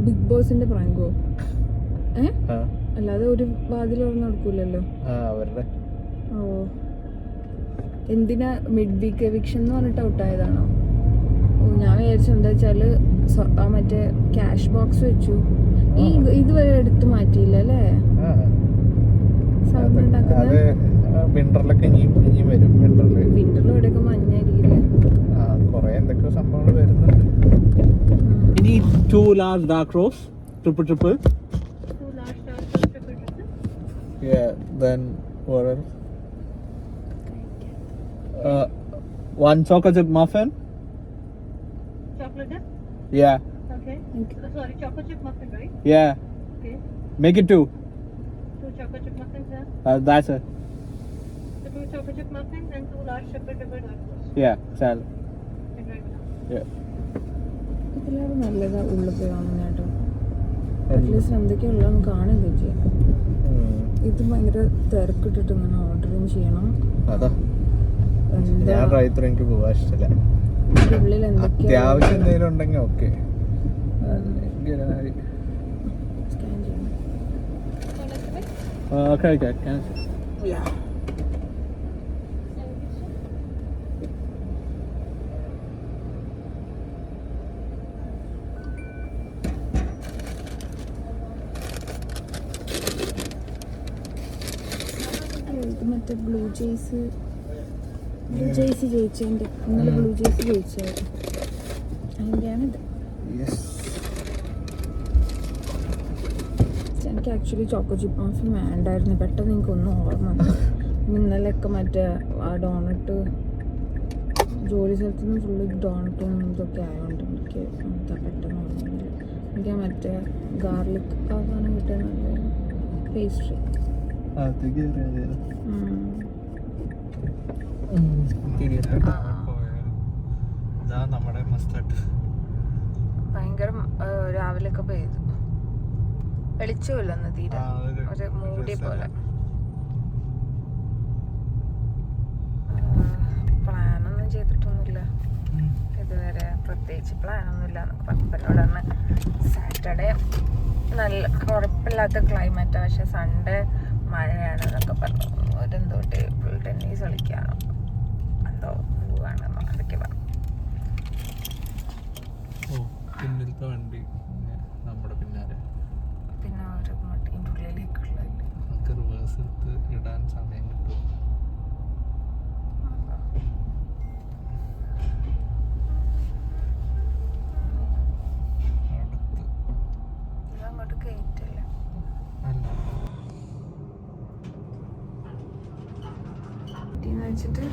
Big ബോസിന്റെ പ്രാങ്കോ? അല്ലാതെ ഒരു വാതിൽ തുറന്ന് കൊടുക്കൂലല്ലോ. ഓ, എന്തിനാ മിഡ് വീക്ക് എവിക്ഷൻ എന്ന് പറഞ്ഞിട്ട് ഔട്ടായതാണോ? ഓ, ഞാൻ വിചാരിച്ചു എന്താ വെച്ചാല് മറ്റേ ക്യാഷ് ബോക്സ് വെച്ചു. ഇതുവരെ എടുത്തു മാറ്റിയില്ല അല്ലേ? സൗണ്ട് ഉണ്ടാക്കുന്നത് വിന്ററിലും എവിടെയൊക്കെ മഞ്ഞായിരിക്കില്ലേ? We need 2 large dark roast, triple. 2 large dark roast, triple. Yeah, then what else? 1 chocolate chip muffin. Chocolate dip? Yeah. Okay. Sorry, chocolate chip muffin, right? Yeah. Okay. Make it 2. 2 chocolate chip muffins, yeah? That's it. So 2 chocolate chip muffins and 2 large triple dark roast. Yeah, salad. Right now. Yeah. ഇതിലാണ് നല്ലതാ ഉള്ളിൽ പോയി വാങ്ങുന്ന കേട്ടോ. At least എന്തൊക്കെയുള്ളതെന്ന് കാണുകയും ചെയ്യാം. ഇത് ഭയങ്കര തിരക്കിട്ടിട്ട് ഇങ്ങനെ ഓർഡറും ചെയ്യണം. ഉള്ളിൽ എന്തൊക്കെയാ മറ്റേ ബ്ലൂ ജെയ്സ് ജയിച്ചതിൻ്റെ ഇന്നലെ ബ്ലൂ ജെയ്സ് ജയിച്ചായിരുന്നു. അതിൻ്റെയാണിത്. എനിക്ക് ആക്ച്വലി ചോക്കോ ചിപ്പ് മഫിൻ വേണ്ടായിരുന്നു. പെട്ടെന്ന് എനിക്കൊന്നും ഓർമ്മ ഇന്നലെയൊക്കെ മറ്റേ ആ ഡോണട്ട് ജോലി സ്ഥലത്ത് നിന്ന് ഫുള്ള് ഡോണട്ടും ഇതൊക്കെ ആയതുകൊണ്ട് എനിക്ക് എന്താ പെട്ടെന്ന് ഓർമ്മയില്ല. എനിക്ക് മറ്റേ ഗാർലിക് ആ സാധനം കിട്ടിയ നല്ല പേസ്ട്രി. ഭയങ്കര രാവിലെയൊക്കെ പെയ്തു. വെളിച്ചമില്ല ഒന്ന് തീരെ, ഒരു മൂടിയ പോലെ. പ്ലാനൊന്നും ചെയ്തിട്ടൊന്നുമില്ല ഇതുവരെ, പ്രത്യേകിച്ച് പ്ലാനൊന്നുമില്ല എന്നൊക്കെ പറഞ്ഞപ്പോഴോട് തന്നെ സാറ്റർഡേ നല്ല കുഴപ്പമില്ലാത്ത ക്ലൈമറ്റാണ്, പക്ഷെ സൺഡേ മഴയാണ് എന്നൊക്കെ പറഞ്ഞു. ഒരെന്തോ ടേബിൾ ടെന്നീസ് കളിക്കാനോ എന്തോ പോവാണ് അതൊക്കെ പറഞ്ഞു. വണ്ടി നമ്മുടെ പിന്നാലെ പിന്നെ ഒരു മട്ടീൻ്റെ ഉള്ളിലേക്കുള്ള റിവേഴ്സ് എടുത്ത് ഇടാൻ സമയം കിട്ടും. ഇതങ്ങോട്ട് കയറ്റല്ലേ വെച്ചിട്ട്